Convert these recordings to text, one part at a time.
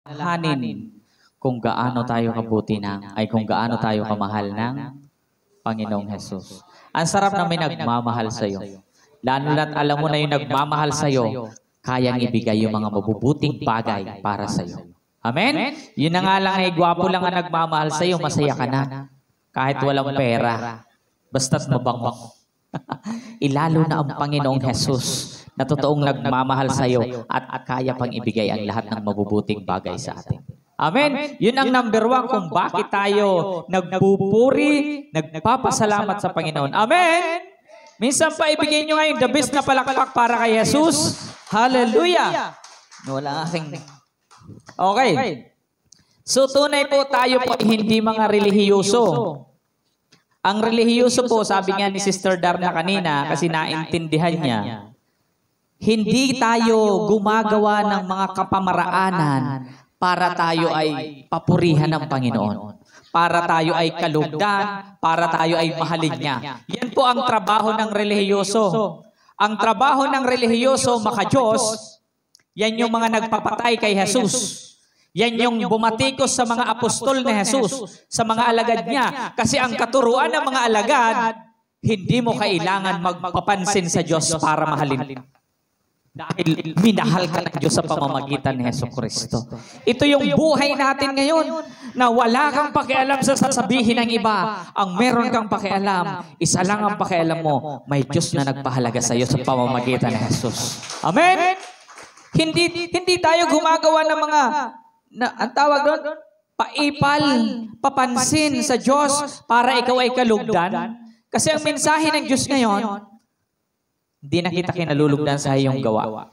alalahanin kung gaano tayo kabuti kung gaano tayo kamahal ng Panginoong Hesus. Ang sarap na may nagmamahal sa iyo. Lalo na't alam mo na yung nagmamahal sa iyo, kayang ibigay yung mga mabubuting bagay para sa iyo. Amen? Yun na nga lang ay gwapo lang ang nagmamahal sa iyo, masaya ka na. Kahit walang pera, basta't mabango. Ilalo na ang Panginoong Hesus na totoong nagmamahal sa iyo at kaya pang ibigay ang lahat ng mabubuting bagay sa atin. Amen? Yun ang number 1 kung bakit tayo nagpupuri, nagpapasalamat sa Panginoon. Amen? Minsan pa ibigay nyo ngayon the best na palakpak para kay Jesus. Hallelujah! Wala aking... Okay. So tunay po tayo po hindi mga relihiyoso. Ang relihiyoso po, sabi nga ni Sister Darna kanina, kasi naintindihan niya, hindi tayo gumagawa ng mga kapamaraanan para tayo ay papurihan ng Panginoon. Para tayo ay kalugdan, para tayo ay mahalin niya. Yan po ang trabaho ng relihiyoso. Ang trabaho ng relihiyoso, maka-Diyos, yan yung mga nagpapatay kay Jesus. Yan yung bumatikos sa mga apostol ni Jesus, sa mga alagad niya. Kasi ang katuruan ng mga alagad, hindi mo kailangan magpapansin sa Diyos para mahalin. Dahil minahal ka ng Diyos sa pamamagitan ni Jesucristo. Ito yung buhay natin ngayon na wala kang pakialam sa sasabihin ng iba. Ang meron kang pakialam, isa lang ang pakialam mo, may Diyos na nagpahalaga sa iyo sa pamamagitan ni Jesus. Amen? Hindi tayo gumagawa ng mga, ang tawag doon, paipal, papansin sa Diyos para ikaw ay kalugdan. Kasi ang mensahe ng Diyos ngayon, hindi na kita kinalulugdan sa iyong gawa.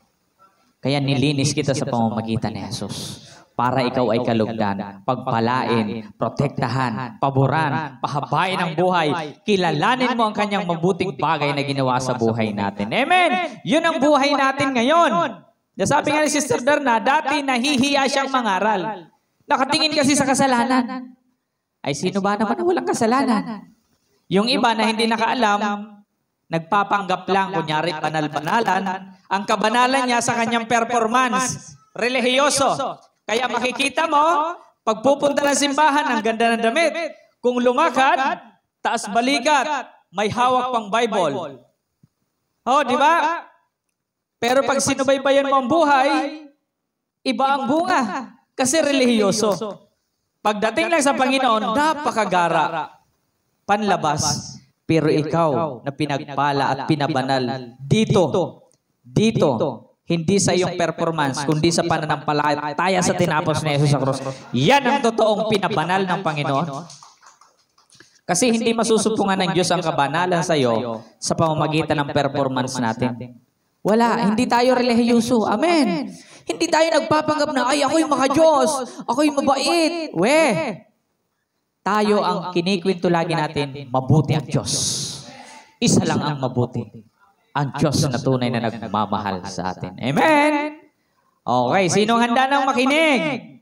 Kaya nilinis kita sa pamamagitan ni Jesus. Para ikaw ay kalugdan, pagpalain, protektahan, paboran, pahabain ang buhay, kilalanin mo ang kanyang mabuting bagay na ginawa sa buhay natin. Amen! Yun ang buhay natin ngayon. Sabi nga ni Sister Darna, dati nahihiya siyang mangaral. Nakatingin kasi sa kasalanan. Ay sino ba naman na walang kasalanan? Yung iba na hindi nakaalam, nagpapanggap lang, kunyari banal-banalan, ang kabanalan niya sa kanyang performance, relihiyoso. Kaya makikita mo, pagpupunta ng simbahan, ang ganda ng damit. Kung lumakad, taas balikat, may hawak pang Bible. Oh, di ba? Pero pag sinubaybayan mo ang buhay, iba ang bunga. Kasi relihiyoso. Pagdating lang sa Panginoon, napakagara. Panlabas. Pero ikaw na pinagpala at pinabanal dito, hindi sa iyong performance, kundi sa pananampalataya sa tinapos ni Jesus sa krus. Yan ang totoong pinabanal ng Panginoon. Kasi hindi masusupungan ng Diyos ang kabanalan sa iyo sa pamamagitan ng performance natin. Wala, hindi tayo relihiyoso. Amen. Hindi tayo nagpapanggap na, ay, ako'y maka-Diyos, ako'y mabait. Tayo ang kinikwento lagi natin, mabuti ang Diyos. Isa lang ang mabuti. Ang Diyos na tunay na nagmamahal sa atin. Amen? Okay, sinong handa nang makinig?